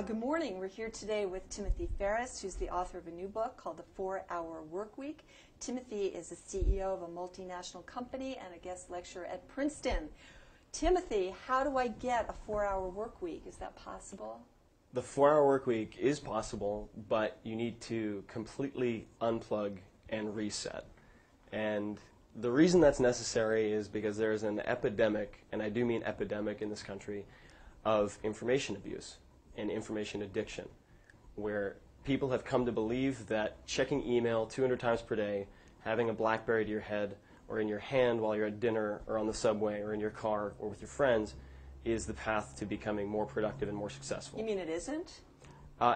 Good morning. We're here today with Timothy Ferriss, who's the author of a new book called The 4-Hour Workweek. Timothy is the CEO of a multinational company and a guest lecturer at Princeton. Timothy, how do I get a 4-hour workweek? Is that possible? The 4-hour workweek is possible, but you need to completely unplug and reset. And the reason that's necessary is because there's an epidemic, and I do mean epidemic in this country, of information abuse and information addiction, where people have come to believe that checking email 200 times per day, having a BlackBerry to your head or in your hand while you're at dinner or on the subway or in your car or with your friends is the path to becoming more productive and more successful. You mean it isn't?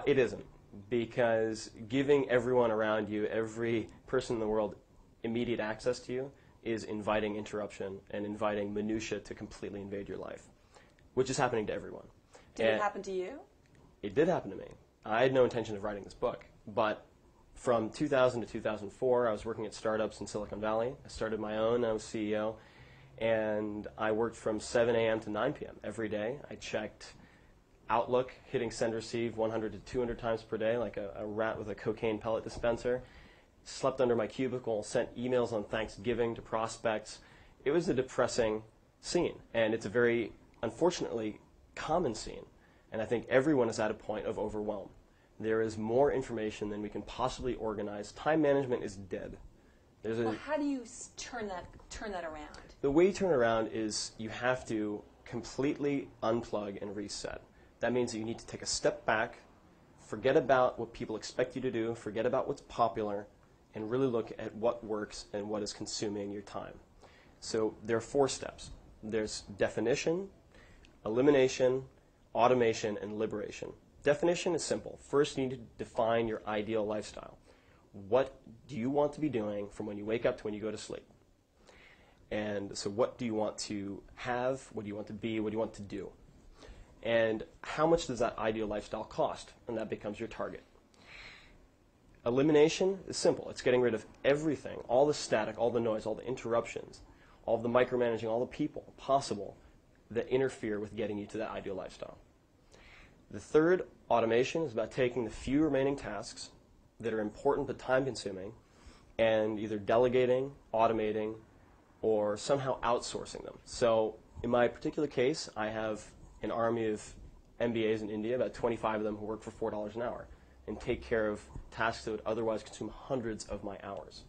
It isn't, because giving everyone around you, every person in the world, immediate access to you is inviting interruption and inviting minutia to completely invade your life, which is happening to everyone. Did it happen to you? It did happen to me. I had no intention of writing this book, but from 2000 to 2004, I was working at startups in Silicon Valley. I started my own. I was CEO, and I worked from 7 a.m. to 9 p.m. every day. I checked Outlook, hitting send receive 100 to 200 times per day, like a rat with a cocaine pellet dispenser. Slept under my cubicle, sent emails on Thanksgiving to prospects. It was a depressing scene, and it's a very, unfortunately, common scene. And I think everyone is at a point of overwhelm. There is more information than we can possibly organize. Time management is dead. Well, how do you turn that around? The way you turn it around is you have to completely unplug and reset. That means that you need to take a step back, forget about what people expect you to do, forget about what's popular, and really look at what works and what is consuming your time. So there are 4 steps. There's definition, elimination, automation, and liberation. Definition is simple. First, you need to define your ideal lifestyle. What do you want to be doing from when you wake up to when you go to sleep? And so what do you want to have? What do you want to be? What do you want to do? And how much does that ideal lifestyle cost? And that becomes your target. Elimination is simple. It's getting rid of everything, all the static, all the noise, all the interruptions, all the micromanaging, all the people possible that interfere with getting you to that ideal lifestyle. The third, automation, is about taking the few remaining tasks that are important but time-consuming and either delegating, automating, or somehow outsourcing them. So in my particular case, I have an army of MBAs in India, about 25 of them who work for $4 an hour and take care of tasks that would otherwise consume hundreds of my hours.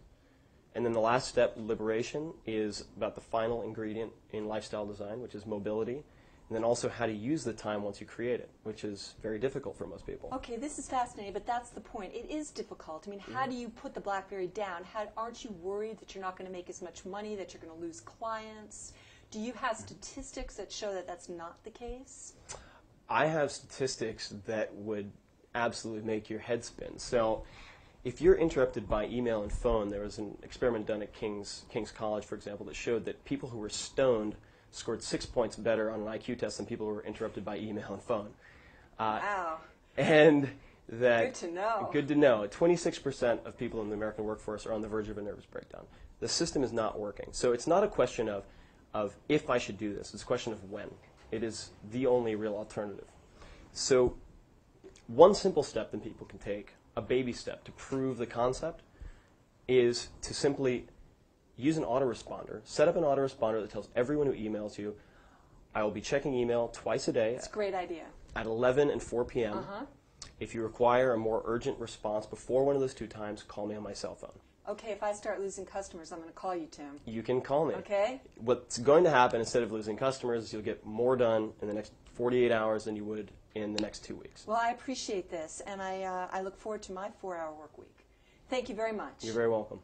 And then the last step, liberation, is about the final ingredient in lifestyle design, which is mobility, and then also how to use the time once you create it, which is very difficult for most people. Okay, this is fascinating, but that's the point. It is difficult. I mean, how do you put the BlackBerry down? Aren't you worried that you're not going to make as much money, that you're going to lose clients? Do you have statistics that show that that's not the case? I have statistics that would absolutely make your head spin. So if you're interrupted by email and phone, there was an experiment done at King's College, for example, that showed that people who were stoned scored 6 points better on an IQ test than people who were interrupted by email and phone. Wow. And that good to know. Good to know. 26% of people in the American workforce are on the verge of a nervous breakdown. The system is not working. So it's not a question of if I should do this. It's a question of when. It is the only real alternative. So one simple step that people can take, a baby step to prove the concept, is to simply use an autoresponder. Set up an autoresponder that tells everyone who emails you, I will be checking email twice a day. That's a great idea. At 11 and 4 p.m. If you require a more urgent response before one of those 2 times, call me on my cell phone. Okay, if I start losing customers, I'm going to call you, Tim. You can call me. Okay. What's going to happen, instead of losing customers, is you'll get more done in the next 48 hours than you would in the next 2 weeks. Well, I appreciate this, and I look forward to my 4-hour work week. Thank you very much. You're very welcome.